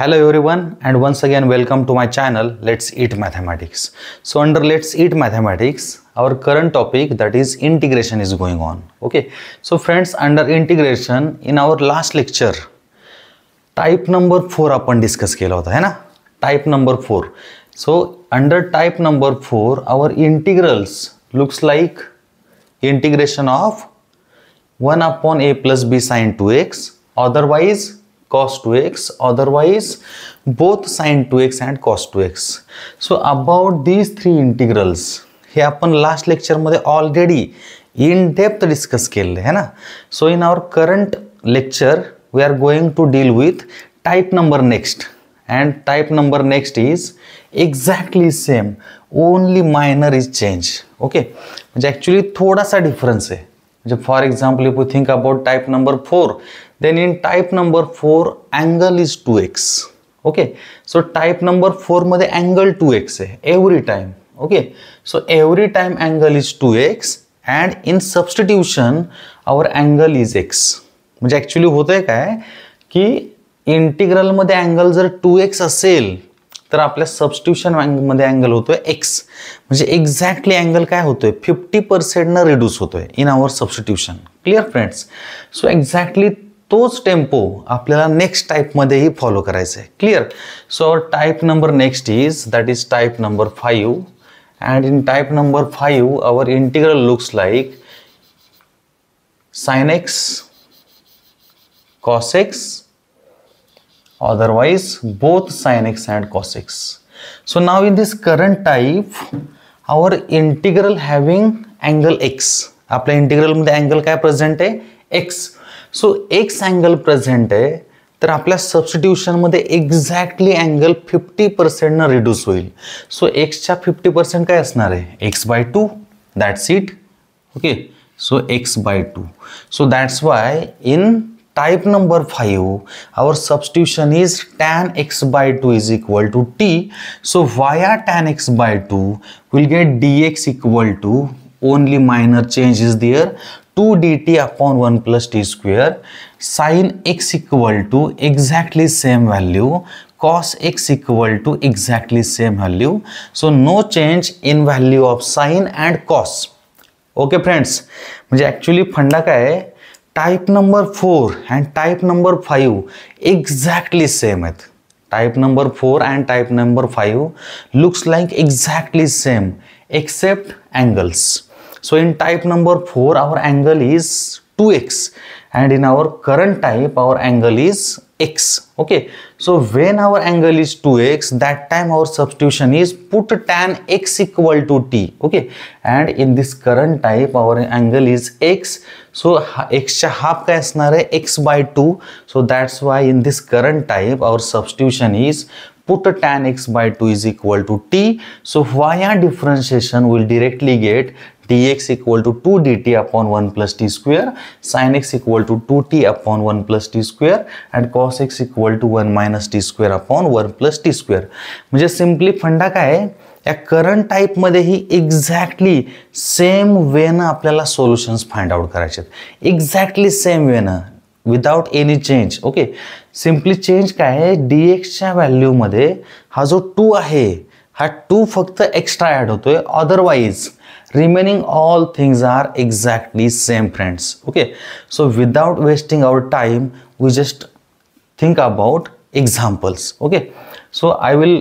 Hello everyone, and once again welcome to my channel Let's Eat Mathematics. So under Let's Eat Mathematics, our current topic, that is integration, is going on. Okay, so friends, under integration in our last lecture type number 4 आपण discuss केला होता है ना, type number 4. So under type number 4 our integrals looks like integration of 1 upon a plus b sin 2x, otherwise cos 2x, otherwise both sin 2x and cos 2x. So about these three integrals हे आपण last lecture मध्ये already in depth discuss केले है ना. So in our current lecture we are going to deal with type number next, and type number next is exactly same, only minor is change. Okay, म्हणजे actually थोडासा difference आहे. म्हणजे for example if you think about type number 4, then in type number 4 angle is 2x. Okay, so type number 4 मध्ये angle 2x आहे every time. Okay, so every time angle is 2x and in substitution our angle is x. म्हणजे actually होतंय काय की integral मध्ये angle जर 2x असेल तर आपल्या सबस्टिट्यूशन मध्ये अँगल होतोय x. म्हणजे एक्झॅक्टली अँगल काय होतोय 50% न रिड्यूस होतोय in our substitution. Clear friends. So exactly तोच टेम्पो आपल्याला नेक्स्ट टाइप मध्येही फॉलो करायचा आहे. Clear. So type number next is that is type number 5, and in type number 5 our integral looks like sin x cos x, otherwise both sin x and cos x. So now in this current type our integral having angle x, आपल्या integral मध्ये angle काय present आहे x. सो x angle present आहे तर आपल्या substitution मध्ये exactly angle 50% न reduce होईल. सो x च्या 50% काय असणार आहे x/2. That's it. Okay, so x/2. So that's why in type number 5 our substitution is tan x/2 is equal to t. So via tan x/2 we'll get dx equal to, only minor change is there, 2 dt upon 1 plus t square. Sin x equal to exactly same value, cos x equal to exactly same value. So no change in value of sin and cos. Okay friends, म्हणजे actually फंडा काय आहे, type number 4 and type number 5 exactly same आहेत. Type number 4 and type number 5 looks like exactly same except angles. So in type number 4 our angle is 2x and in our current type our angle is x. Okay, so when our angle is 2x, that time our substitution is put tan x equal to t. Okay, and in this current type our angle is x. So x चा half काय असणार आहे x/2. So that's why in this current type our substitution is put tan x/2 is equal to t. So via differentiation we'll directly get dx equal to 2 dt upon 1 plus t square, sin x equal to 2t upon 1 plus t square and cos x equal to 1 minus t square upon 1 plus t square. म्हणजे simply फंडा काय आहे, या current type मध्ये ही exactly same वेनं आपल्याला solutions find out करायचे आहेत. Exactly same वेनं without any change. Okay, simply change काय आहे, dx च्या व्हॅल्यू मध्ये हा जो 2 आहे हा 2 फक्त एक्स्ट्रा ऍड होतोय, otherwise remaining all things are exactly same friends. Okay, so without wasting our time we just think about examples. Okay, so I will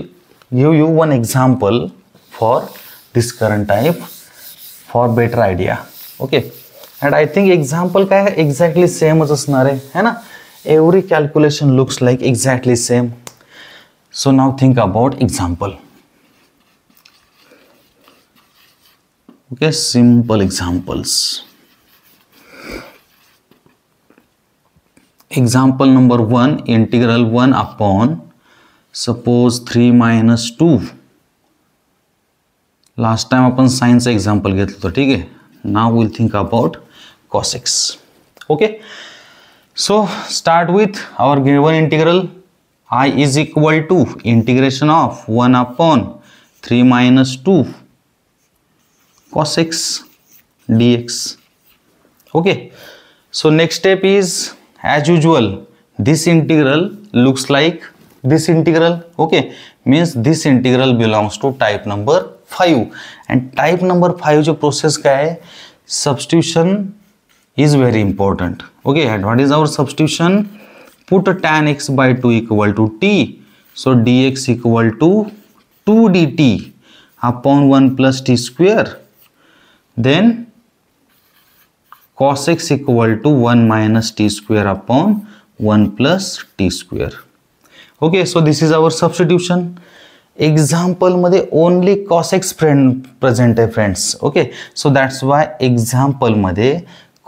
give you one example for this current type for better idea. Okay, and I think example काय है exactly same असणार है ना. Every calculation looks like exactly same. So now think about example. Okay, simple examples. Example number 1, integral 1 upon suppose 3 minus 2. Last time आपण sin चा example घेतलं होतं, ठीक आहे. Now we'll think about cos x. Okay, so start with our given integral. I is equal to integration of 1 upon 3 minus 2 cos x dx. Okay, so next step is as usual this integral looks like this integral. Okay, means this integral belongs to type number 5 and type number 5 जो process क्या है, substitution is very important. Okay, and what is our substitution? Put tan x by 2 equal to t, so dx equal to 2 dt upon 1 plus t square, then cos x equal to 1 minus t square upon 1 plus t square. Okay, so this is our substitution. Example मध्ये only cos x present आहे friends. Okay, so that's why example मध्ये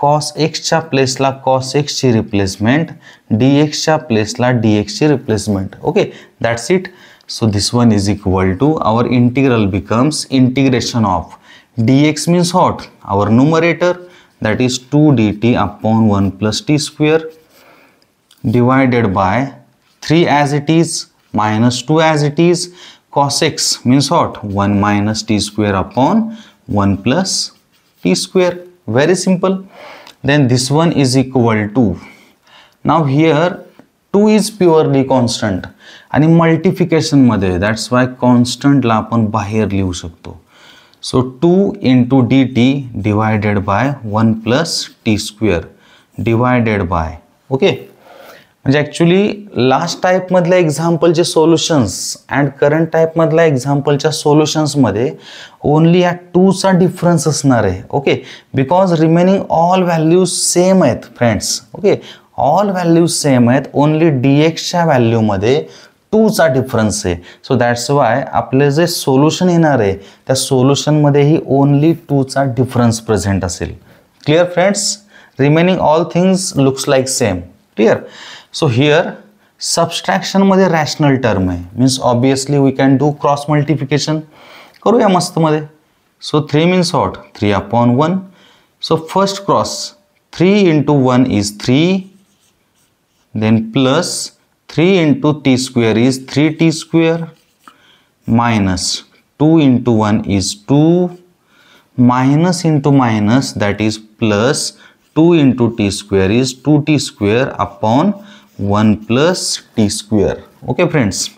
cos x च्या प्लेसला cos x ची replacement, dx च्या प्लेसला dx ची replacement. Okay, that's it. So this one is equal to, our integral becomes integration of dx means what? Our numerator, that is 2 dt upon 1 plus t square divided by 3 as it is minus 2 as it is. Cos x means what? 1 minus t square upon 1 plus t square. Very simple. Then this one is equal to, now here 2 is purely constant आणि multiplication मध्ये, that's why constant ला आपण बाहेर लिहू शकतो. So 2 into dt divided by 1 plus t square divided by. Okay, म्हणजे actually last type मधल्या एक्झाम्पलचे solutions and current type मधल्या एक्झाम्पलच्या सोल्युशन्समध्ये ओनली या 2चा डिफरन्स असणार आहे. Okay, because remaining all values same आहेत friends. Okay, all values same आहेत, ओनली dxच्या व्हॅल्यूमध्ये 2चा डिफरन्स आहे. सो दॅट्स वाय आपले जे सोल्युशन येणार आहे त्या सोल्युशनमध्येही ओनली 2चा डिफरन्स प्रेझेंट असेल. Clear friends? Remaining all things looks like same. Clear? So here subtraction मध्ये rational term आहे, means obviously we can do cross multiplication. करूया मस्त मध्ये. So 3 means what? 3 upon 1. So first cross, 3 into 1 is 3, then plus 3 into t square is 3t square, minus 2 into 1 is 2, minus into minus, that is plus 2 into t square is 2t square upon 1 plus t square. Okay friends,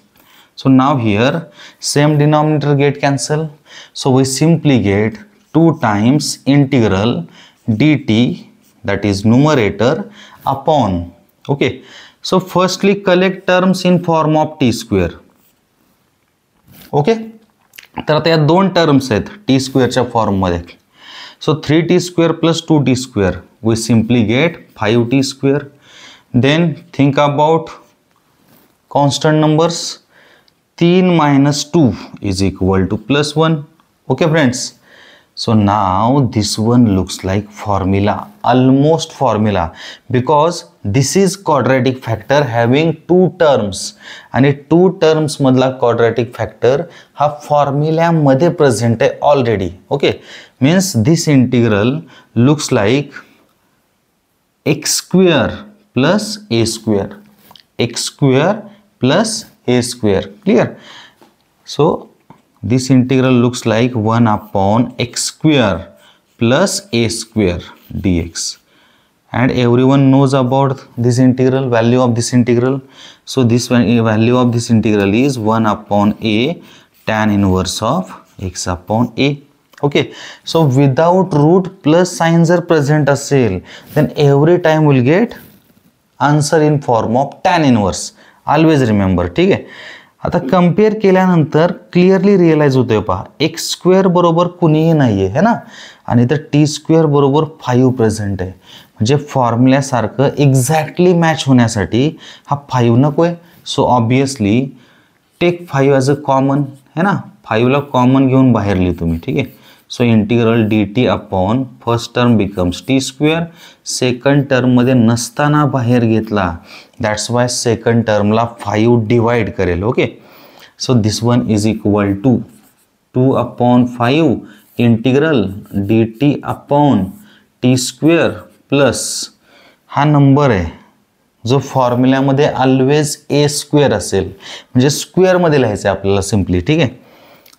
so now here same denominator get cancel, so we simply get 2 times integral dt, that is numerator, upon. Okay, so firstly collect terms in form of t square. Okay, तर आता या दोन terms आहेत t square च्या form मध्ये. So 3t square plus 2t square, we simply get 5t square. Then think about constant numbers. 3 minus 2 is equal to plus 1. Okay friends, so now this one looks like formula, almost formula, because this is quadratic factor having 2 terms आणि 2 terms मधला quadratic factor हा formula मध्ये present आहे already. Okay, means this integral looks like x square plus a square, x square plus a square. Clear? So this integral looks like 1 upon x square plus a square dx, and everyone knows about this integral, value of this integral. So this value of this integral is 1 upon a tan inverse of x upon a. Okay, so without root plus sign जर present असेल, then every time we'll get answer in form of tan inverse. Always remember. ठीक आहे. आता compare केल्यानंतर clearly realise होतोय पहा, x square बरोबर कुणीही नाहीये है ना, आणि तर टी स्क्वेअर बरोबर 5 प्रेझेंट आहे. म्हणजे फॉर्म्युल्यासारखं एक्झॅक्टली मॅच होण्यासाठी हा 5 नकोय. So obviously take 5 as a common है ना, 5 ला कॉमन घेऊन बाहेर लिहितो मी. ठीक आहे. So integral dt upon first term becomes t square, second term मध्ये नसताना बाहेर घेतला, दॅट्स वाय सेकंड टर्मला 5 डिवाइड करेल. Okay, so this one is equal to 2 upon 5 integral dt upon t square plus हा नंबर आहे जो फॉर्म्युल्यामध्ये ऑलवेज ए स्क्वेअर असेल, म्हणजे स्क्वेअरमध्ये लिहायचं आहे आपल्याला सिम्पली. ठीक आहे.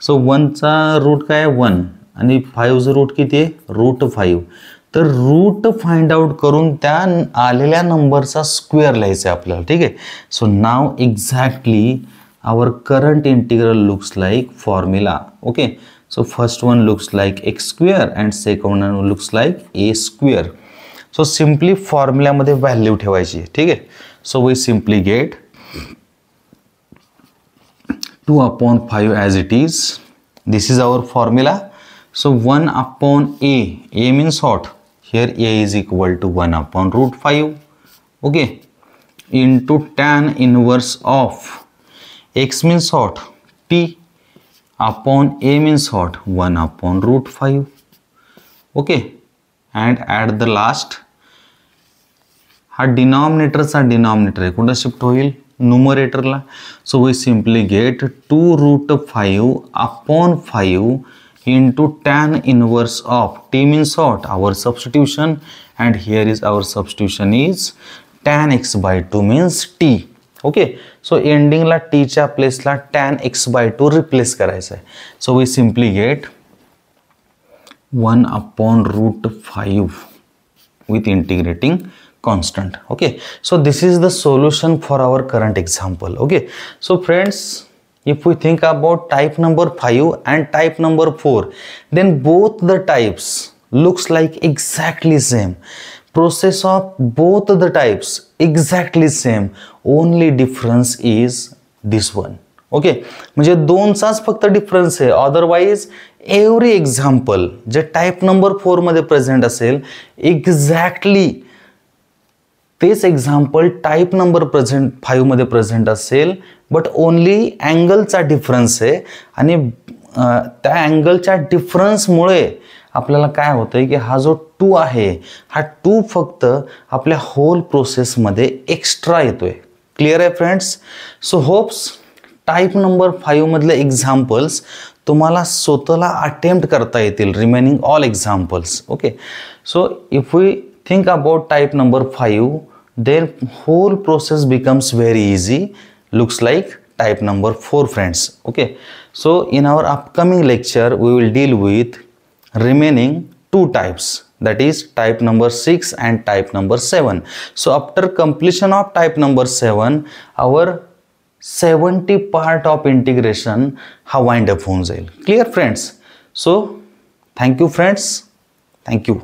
सो 1चा रूट काय आहे 1 आणि 5चं रूट किती आहे रूट 5, तर रूट फाइंड आउट करून त्या आलेल्या नंबरचा स्क्वेअर लिहायचा आहे आपल्याला. ठीक आहे. सो नाव exactly our current integral looks like formula. Okay, so first one looks like x square and second one looks like a square. So simply formula मध्ये व्हॅल्यू ठेवायची. ठीक आहे. So we simply get 2/5 as it is. This is our formula. So 1/a. A means what? Here a is equal to 1/√5. Okay, into tan inverse of x means what? T upon a means what? 1/√5. Okay, and at the last हा डिनॉमिनेटरचा denominator आहे कुठं shift होईल? न्यूमरेटरला. So we simply get 2√5/5 into tan inverse of t means what? Our substitution, and here is our substitution is tan x/2 means t. Okay. So एंडिंगला टीच्या प्लेसला tan x/2 replace करायचं आहे. So we simply get 1/√5 with integrating constant. Okay, so this is the solution for our current example. Okay, so friends, if we think about type number 5 and type number 4, then both the types looks like exactly same. Process of both the types exactly same, only difference is this one. Okay, म्हणजे दोनचाच फक्त difference आहे. Otherwise every example जे type number 4 मध्ये present असेल exactly तेच example type number 5 मध्ये present असेल, but only अँगलचा difference आहे. आणि त्या अँगलच्या डिफरन्समुळे आपल्याला काय होतंय की हा जो 2 आहे हा 2 फक्त आपल्या होल प्रोसेसमध्ये एक्स्ट्रा येतोय. क्लिअर आहे friends? So hopes type number 5 मधले एक्झाम्पल्स तुम्हाला स्वतःला अटेम्प्ट करता येतील, remaining all examples. Okay, so if we think about type number 5, then whole process becomes very easy, looks like type number 4 friends. Okay, so in our upcoming lecture we will deal with remaining 2 types, that is type number 6 and type number 7. So after completion of type number 7, our 70 part of integration हा wind up होऊन जाईल. Clear friends? So thank you friends, thank you.